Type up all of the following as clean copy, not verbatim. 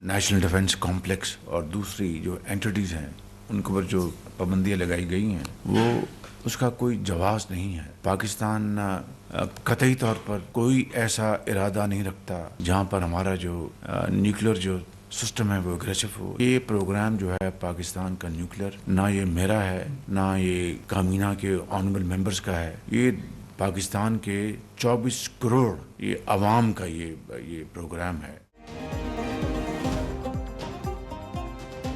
National defence complex और दूसरी जो एंटिटीज़ हैं उनके ऊपर जो पाबंदियाँ लगाई गई हैं वो उसका कोई जवाब नहीं है। पाकिस्तान कतई तौर पर कोई ऐसा इरादा नहीं रखता जहाँ पर हमारा जो न्यूक्लियर जो सिस्टम है वो अग्रेसिव हो। ये प्रोग्राम जो है पाकिस्तान का न्यूक्लियर, ना ये मेरा है ना ये कामीना के ऑनरेबल मेंबर्स का है, ये पाकिस्तान के 24 करोड़ ये अवाम का ये प्रोग्राम है।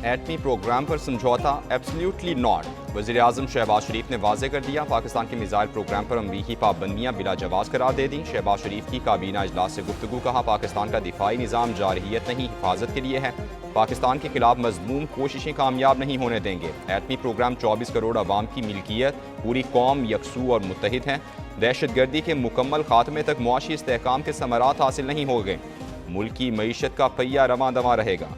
एटमी प्रोग्राम पर समझौता एब्सोल्युटली नॉट। वज़ीर-ए-आज़म शहबाज शरीफ ने वाज़ेह कर दिया, पाकिस्तान के मिसाइल प्रोग्राम पर अमरीकी पाबंदियाँ बिला जवाज़ करार दे दी। शहबाज शरीफ की काबीना इजलास से गुफ्तगू, कहा पाकिस्तान का दिफाई निज़ाम जारहियत नहीं हिफाजत के लिए है, पाकिस्तान के खिलाफ मज़मूम कोशिशें कामयाब नहीं होने देंगे। एटमी प्रोग्राम 24 करोड़ अवाम की मिल्कियत, पूरी कौम यकसू और मुत्तहिद है। दहशत गर्दी के मुकम्मल खात्मे तक मुआशी इस्तेहकाम के समरात हासिल नहीं हो गए, मुल्क की मईशत का पहिया रवां दवां रहेगा।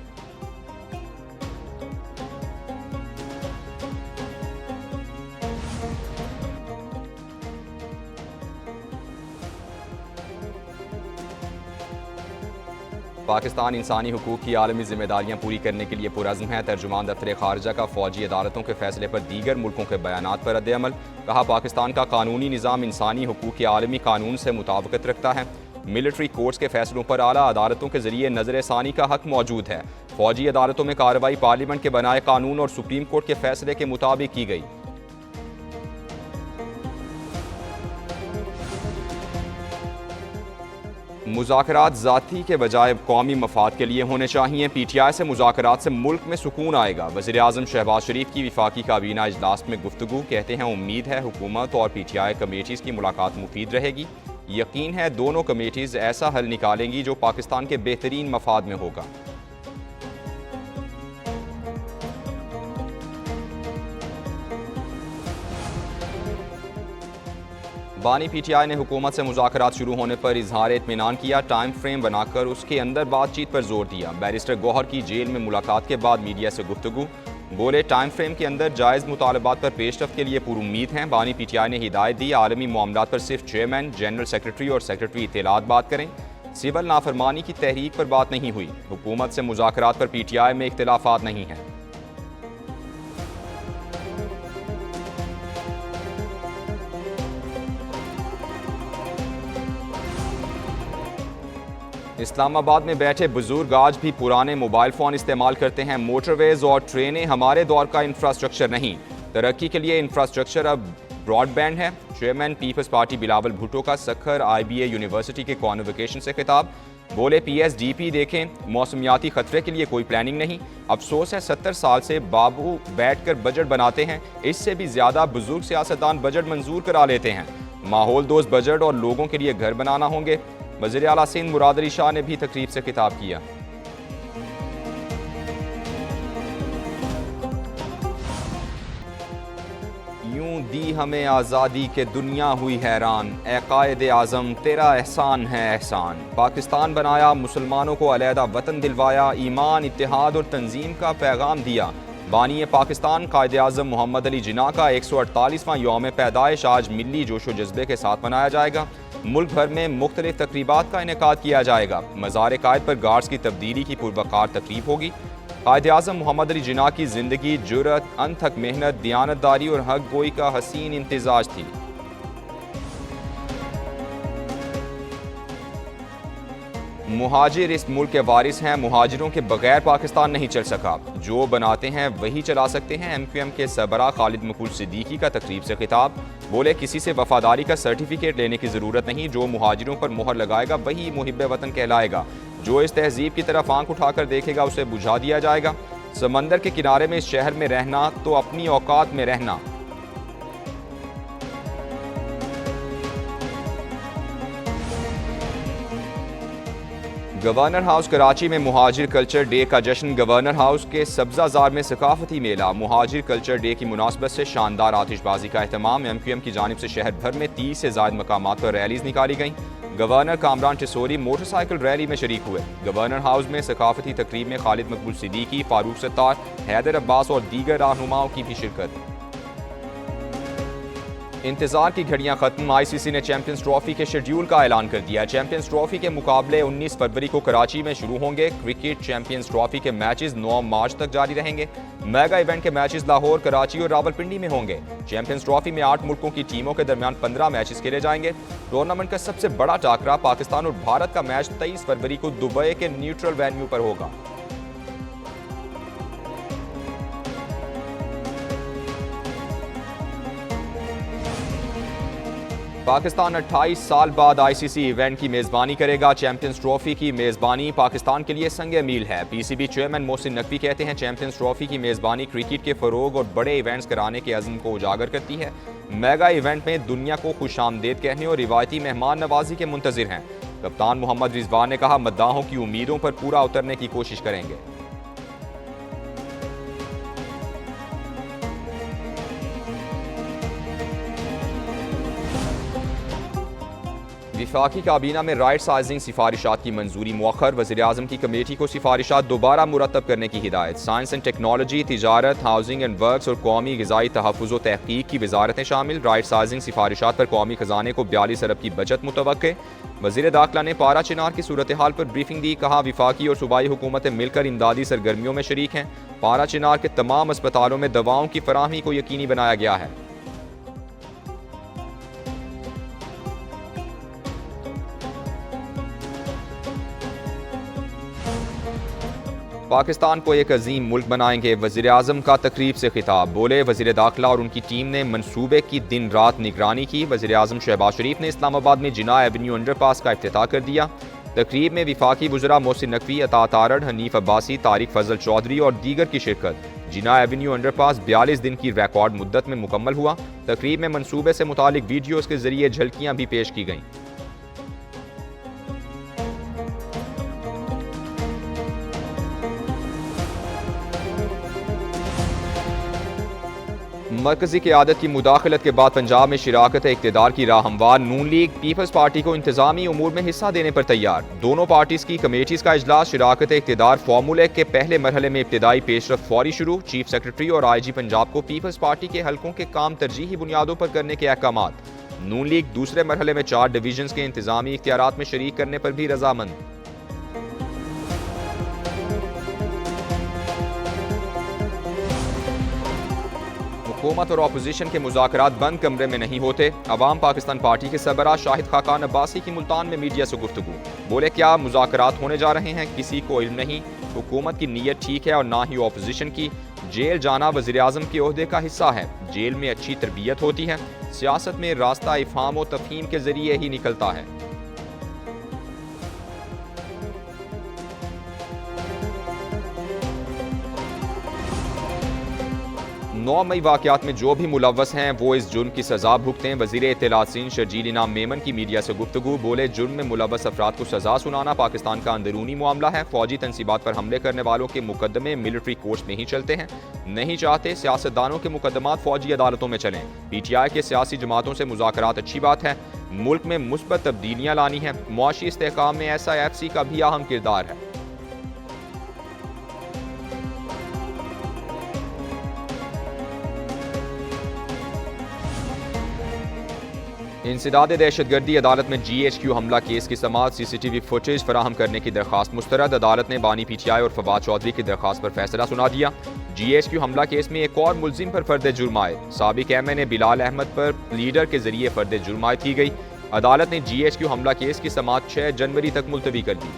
पाकिस्तान इंसानी हुकूक की आलमी जिम्मेदारियाँ पूरी करने के लिए पुरज़्म है। तर्जुमान दफ्तर खारजा का फ़ौजी अदालतों के फैसले पर दीगर मुल्कों के बयानात पर रद्द-ए-अमल, कहा पाकिस्तान का कानूनी निज़ाम इंसानी हुकूक के आलमी कानून से मुताबिकत रखता है। मिलिट्री कोर्ट्स के फैसलों पर आला अदालतों के जरिए नजर सानी का हक मौजूद है। फ़ौजी अदालतों में कार्रवाई पार्लियामेंट के बनाए कानून और सुप्रीम कोर्ट के फैसले के मुताबिक की गई। मुज़ाकरात ज़ाती के बजाय कौमी मफाद के लिए होने चाहिए। PTI से मुज़ाकरात से मुल्क में सुकून आएगा। वज़ीर-ए-आज़म शहबाज शरीफ की वफाकी काबीना इजलास में गुफ्तगू, कहते हैं उम्मीद है हुकूमत और PTI कमेटीज़ की मुलाकात मुफीद रहेगी। यकीन है दोनों कमेटीज़ ऐसा हल निकालेंगी जो पाकिस्तान के बेहतरीन मफाद में होगा। बानी PTI ने हुकूमत से मुज़ाकरात शुरू होने पर इजहार इत्मीनान किया, टाइम फ्रेम बनाकर उसके अंदर बातचीत पर जोर दिया। बैरिस्टर गौहर की जेल में मुलाकात के बाद मीडिया से गुफ्तगू, बोले टाइम फ्रेम के अंदर जायज़ मुतालबात पर पेशरफ्त के लिए पुरुम्मीद हैं। बानी PTI ने हिदायत दी आलमी मामलात पर सिर्फ चेयरमैन, जनरल सेक्रेटरी और सेक्रेटरी इत्तलात बात करें, सिविल नाफरमानी की तहरीक पर बात नहीं हुई। हुकूमत से मुज़ाकरात पर PTI में इख्तिलाफात नहीं हैं। इस्लामाबाद में बैठे बुजुर्ग आज भी पुराने मोबाइल फ़ोन इस्तेमाल करते हैं। मोटरवेज और ट्रेनें हमारे दौर का इंफ्रास्ट्रक्चर नहीं, तरक्की के लिए इंफ्रास्ट्रक्चर अब ब्रॉडबैंड है। Chairman people's party Bilawal Bhutto का सखर IBA यूनिवर्सिटी के कॉन्वोकेशन से खिताब, बोले PSDP देखें, मौसमियाती खतरे के लिए कोई प्लानिंग नहीं। अफसोस है 70 साल से बाबू बैठकर बजट बनाते हैं, इससे भी ज़्यादा बुजुर्ग सियासतदान बजट मंजूर करा लेते हैं। माहौल दोस्त बजट और लोगों के लिए घर बनाना होंगे। वज़ीर आला सिंध मुराद अली शाह ने भी तकरीब से खिताब किया। यूं दी हमें आज़ादी के दुनिया हुई हैरान, ए कायदे आज़म तेरा एहसान है एहसान। पाकिस्तान बनाया, मुसलमानों को अलहदा वतन दिलवाया, ईमान, इत्तेहाद और तंजीम का पैगाम दिया। बानी पाकिस्तान कायदे आज़म मोहम्मद अली जिन्ना का 148वां यौम पैदाइश आज मिली जोशो जज्बे के साथ मनाया जाएगा। मुल्क भर में मुख्तलिफ तकरीबात का इनेकाद किया जाएगा। मज़ार कायद पर गार्ड्स की तब्दीली की पुरवकार तकरीब होगी। कायदे आज़म मोहम्मद अली जिन्ना की ज़िंदगी जुर्रत, अनथक मेहनत, दियानतदारी और हक गोई का हसीन इम्तिजाज थी। मुहाजिर इस मुल्क के वारिस हैं, मुहाजिरों के बगैर पाकिस्तान नहीं चल सका, जो बनाते हैं वही चला सकते हैं। MQM के सरबरा खालिद मकबूल सिद्दीकी का तकरीब से खिताब, बोले किसी से वफादारी का सर्टिफिकेट लेने की ज़रूरत नहीं, जो मुहाजिरों पर मोहर लगाएगा वही मुहिब्बे वतन कहलाएगा। जो इस तहजीब की तरफ आंख उठाकर देखेगा उसे बुझा दिया जाएगा। समंदर के किनारे में इस शहर में रहना तो अपनी औकात में रहना। गवर्नर हाउस कराची में मुहाजिर कल्चर डे का जश्न। गवर्नर हाउस के सब्जाजार में सकाफती मेला, मुहाजिर कल्चर डे की मुनासबत से शानदार आतिशबाजी का एहतमाम। MQM की जानिब से शहर भर में 30 से ज़ायद मकामात पर रैलीज निकाली गईं। Governor Kamran Tessori motorcycle rally में शरीक हुए। गवर्नर हाउस में सकाफती तकरीब में खालिद मकबूल सिद्दीकी, फारूक सत्तार, हैदर अब्बास और दीगर रहनुमाओं की भी शिरकत। इंतजार की घड़ियां खत्म। आईसीसी ने चैंपियंस ट्रॉफी के शेड्यूल का ऐलान कर दिया। चैंपियंस ट्रॉफी के मुकाबले 19 फरवरी को कराची में शुरू होंगे। क्रिकेट चैंपियंस ट्रॉफी के मैचेस 9 मार्च तक जारी रहेंगे। मेगा इवेंट के मैचेस लाहौर, कराची और रावलपिंडी में होंगे। चैंपियंस ट्रॉफी में 8 मुल्कों की टीमों के दरमियान 15 मैचेस खेले जाएंगे। टूर्नामेंट का सबसे बड़ा टाकरा पाकिस्तान और भारत का मैच 23 फरवरी को दुबई के न्यूट्रल वेन्यू पर होगा। पाकिस्तान 28 साल बाद आईसीसी इवेंट की मेजबानी करेगा। चैंपियंस ट्रॉफी की मेजबानी पाकिस्तान के लिए संगे मील है। पीसीबी चेयरमैन मोहसिन नकवी कहते हैं, चैंपियंस ट्रॉफी की मेजबानी क्रिकेट के फरोग और बड़े इवेंट्स कराने के अज़्म को उजागर करती है। मेगा इवेंट में दुनिया को खुशामदीद कहने और रिवायती मेहमान नवाजी के मुंतजिर हैं। कप्तान मोहम्मद रिजवान ने कहा, मद्दाहों की उम्मीदों पर पूरा उतरने की कोशिश करेंगे। विफाकी काबीना में राइट साइजिंग सिफारिशात की मंजूरी मुअख्खर। वज़ीर-ए-आज़म की कमेटी को सिफारिशात दोबारा मुरतब करने की हिदायत। साइंस एंड टेक्नोलॉजी, तिजारत, हाउसिंग एंड वर्क्स और कौमी ग़िज़ाई तहफ़्फ़ुज़ व तहक़ीक़ की वजारतें शामिल। राइट साइजिंग सिफारिशात पर कौमी ख़जाने को 42 अरब की बचत मुतवक्के। वज़ीर दाखिला ने पारा चिनार की सूरत हाल पर ब्रीफिंग दी। कहा, विफाकी और सूबाई हुकूमतें मिलकर इमदादी सरगर्मियों में शरीक हैं। पारा चिनार के तमाम अस्पतालों में दवाओं की फराहमी को यकीनी बनाया गया है। पाकिस्तान को एक अजीम मुल्क बनाएंगे। वज़ीर-ए-आज़म का तकरीब से खिताब। बोले, वज़ीर दाखिला और उनकी टीम ने मनसूबे की दिन रात निगरानी की। वज़ीर-ए-आज़म शहबाज शरीफ ने इस्लामाबाद में जिना एवेन्यू अंडरपास का इफ्तिताह कर दिया। तकरीब में विफाकी वज़रा मोहसिन नकवी, अता तारड़, हनीफ अब्बासी, तारिक फजल चौधरी और दीगर की शिरकत। जिना एवेन्यू अंडरपास 42 दिन की रिकॉर्ड मुद्दत में मुकम्मल हुआ। तकरीब में मनसूबे से मुतालिक वीडियोज़ के जरिए झलकियाँ भी पेश की गईं। मरकजी क़यादत की मुदाखलत के बाद पंजाब में शिराकत इक़्तिदार की राह हमवार। नून लीग पीपल्स पार्टी को इंतजामी उमूर में हिस्सा देने पर तैयार। दोनों पार्टीज़ की कमेटीज़ का इजलास। शिराकत इक़्तिदार फार्मूले के पहले मरहले में इब्तिदाई पेशरफ फौरी शुरू। चीफ सेक्रेटरी और IG पंजाब को पीपल्स पार्टी के हलकों के काम तरजीही बुनियादों पर करने के अहकामात। नून लीग दूसरे मरहले में 4 डिवीजन्स के इंतजामी इख्तियारात में शरीक करने पर भी रजामंद। हुकूमत और अपोजिशन के मुज़ाकरात बंद कमरे में नहीं होते। अवाम पाकिस्तान पार्टी के सरबराह शाहिद खाकान अब्बासी की मुल्तान में मीडिया से गुफ्तगू। बोले, क्या मुज़ाकरात होने जा रहे हैं, किसी को इल्म नहीं। हुकूमत की नीयत ठीक है और ना ही अपोजिशन की। जेल जाना वज़ीर-ए-आज़म के ओहदे का हिस्सा है। जेल में अच्छी तरबियत होती है। सियासत में रास्ता इफ़हाम व तफ़हीम के जरिए ही निकलता है। 9 मई वाक़यात में जो भी मुलव्वस हैं वो इस जुर्म की सज़ा भुगतें। वज़ीर इत्तलात सिंध शर्जील इनाम मेमन की मीडिया से गुफ्तगू। बोले, जुर्म में मुलव्वस अफराद को सज़ा सुनाना पाकिस्तान का अंदरूनी मामला है। फ़ौजी तनसीबात पर हमले करने वालों के मुकदमे मिलिट्री कोर्ट्स में ही चलते हैं। नहीं चाहते सियासतदानों के मुकदमात फ़ौजी अदालतों में चलें। PTI के सियासी जमातों से मुज़ाकरात अच्छी बात है। मुल्क में मुस्बत तब्दीलियाँ लानी है। मुआशी इस्तेहकाम में SIFC का भी अहम किरदार है। इंसदाद दहशतगर्दी अदालत में GHQ हमला केस की समाअत। CCTV फुटेज फराहम करने की दरख्वास्त मुस्तरद। अदालत ने बानी PTI और फवाद चौधरी की दरख्वास्त पर फैसला सुना दिया। GHQ हमला केस में एक और मुलजिम पर फर्द जुर्म आयद। साबिक MNA बिलाल अहमद पर लीडर के जरिए फर्द जुर्म आयद की गई। अदालत ने GHQ हमला केस की समाअत 6 जनवरी तक मुलतवी कर दी।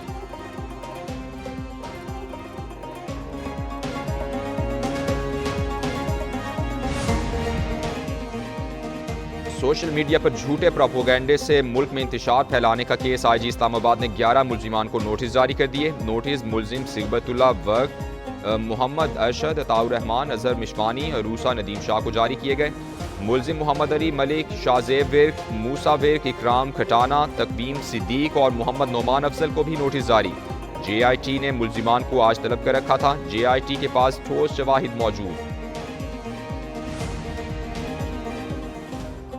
सोशल मीडिया पर झूठे प्रोपोगंडे से मुल्क में इंतशार फैलाने का केस। IG इस्लामाबाद ने 11 मुलजिमान को नोटिस जारी कर दिए। नोटिस मुलजिम सिगबतुल्ला वर्क, मोहम्मद अरशद, अताउर रहमान, अजहर मिशवानी, अरूसा नदीम शाह को जारी किए गए। मुलजिम मोहम्मद अली मलिक, शाहजेब विर्क, मूसा विर्क, इकराम खटाना, तकवीम सिद्दीक और मोहम्मद नोमान अफजल को भी नोटिस जारी। JIT ने मुलजिमान को आज तलब कर रखा था। JIT के पास ठोस शवाहिद मौजूद।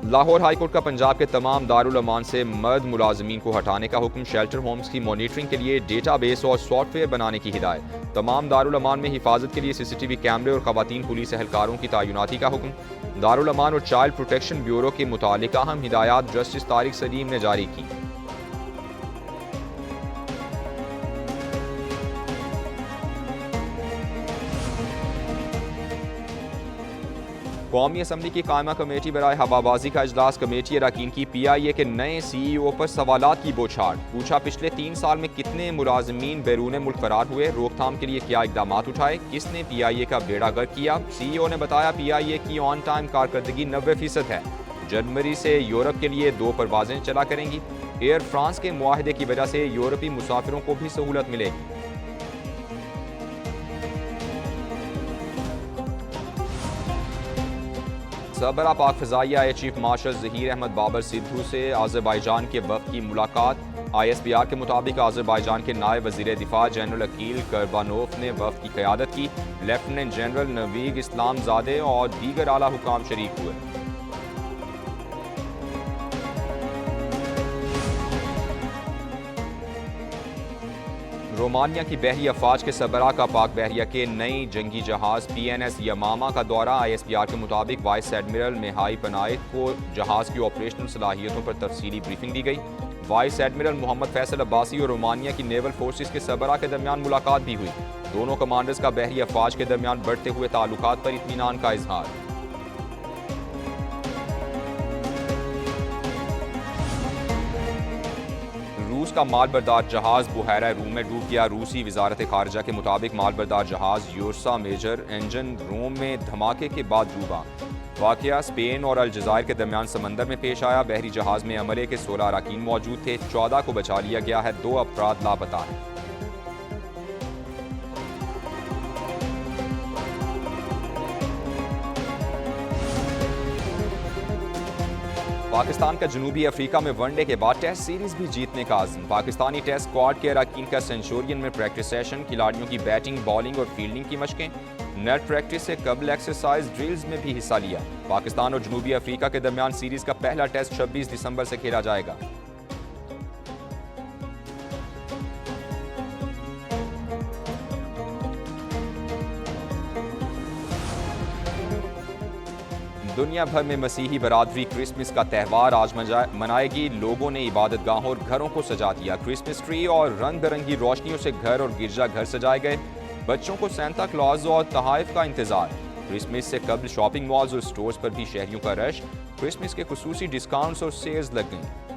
लाहौर हाईकोर्ट का पंजाब के तमाम दारुल अमान से मर्द मुलाजमीन को हटाने का हुक्म। शेल्टर होम्स की मॉनिटरिंग के लिए डेटाबेस और सॉफ्टवेयर बनाने की हिदायत। तमाम दारुल अमान में हिफाजत के लिए CCTV कैमरे और खवातीन पुलिस एहलकारों की तैनाती का हुक्म। दारुल अमान और चाइल्ड प्रोटेक्शन ब्यूरो के मुतालिक अहम हिदायत जस्टिस तारिक सलीम ने जारी की। कौमी असम्बली की कायमा कमेटी बराए हवाबाजी का इजलास। कमेटी अरकान की PIA के नए CEO पर सवालात की बौछार। पूछा, पिछले 3 साल में कितने मुलाजमीन बैरून मुल्क फरार हुए, रोकथाम के लिए क्या इकदाम उठाए, किसने PIA का बेड़ा गर्क किया। CEO ने बताया, PIA की ऑन टाइम कारकर्दगी 90% है। जनवरी से यूरोप के लिए 2 परवाजें चला करेंगी। एयर फ्रांस के मुआहदे की वजह से यूरोपी मुसाफिरों को भी सहूलत मिलेगी। सरबरा पाक फ़ज़ाइया air chief marshal Zaheer Ahmed Babar Sidhu से आज़रबाईजान के वफ़द की मुलाकात। ISPR के मुताबिक आज़रबाईजान के नायब वज़ीर दिफ़ा जनरल अकील करबानोफ ने वफ़द की क़यादत की। लेफ्टिनेंट जनरल नवीग इस्लामज़ादे और दीगर आला हुकाम शरीक हुए। रोमानिया की बहरी अफवाज के सरबराह का पाक बहरिया के नई जंगी जहाज़ PNS यमामा का दौरा। ISPR के मुताबिक वाइस एडमिरल मेहाई पनाइद को जहाज़ की ऑपरेशनल सलाहियतों पर तफसीली ब्रीफिंग दी गई। वाइस एडमिरल मोहम्मद फैसल अब्बासी और रोमानिया की नेवल फोर्सेस के सरबराह के दरमियान मुलाकात भी हुई। दोनों कमांडर्स का बहरी अफवाज के दरमियान बढ़ते हुए ताल्लुकात पर इत्मीनान का इजहार। रूस का मालबरदार जहाज बुहैरा रूम में डूब गया। रूसी वजारत खारजा के मुताबिक मालबरदार जहाज यूरसा मेजर इंजन रोम में धमाके के बाद डूबा। वाकया स्पेन और अलजायर के दरमियान समंदर में पेश आया। बहरी जहाज में अमले के 16 अरकान मौजूद थे। 14 को बचा लिया गया है। 2 अफराद लापता हैं। पाकिस्तान का जनूबी अफ्रीका में वनडे के बाद टेस्ट सीरीज भी जीतने का आज़म। पाकिस्तानी टेस्ट स्क्वाड के अरकान का सेंचुरियन में प्रैक्टिस सेशन। खिलाड़ियों की बैटिंग, बॉलिंग और फील्डिंग की मशकें। नेट प्रैक्टिस से कबल एक्सरसाइज ड्रिल्स में भी हिस्सा लिया। पाकिस्तान और जनूबी अफ्रीका के दरमियान सीरीज का पहला टेस्ट 26 दिसंबर से खेला जाएगा। दुनिया भर में मसीही बरादरी क्रिसमस का त्यौहार आज मनाएगी। लोगों ने इबादतगाहों और घरों को सजा दिया। क्रिसमस ट्री और रंग बिरंगी रोशनियों से घर और गिरजा घर सजाए गए। बच्चों को सेंटा क्लॉज और तहाइफ का इंतजार। क्रिसमस से कबल शॉपिंग मॉल्स और स्टोर्स पर भी शहरियों का रश। क्रिसमस के खुसूसी डिस्काउंट्स और सेल्स लग गई।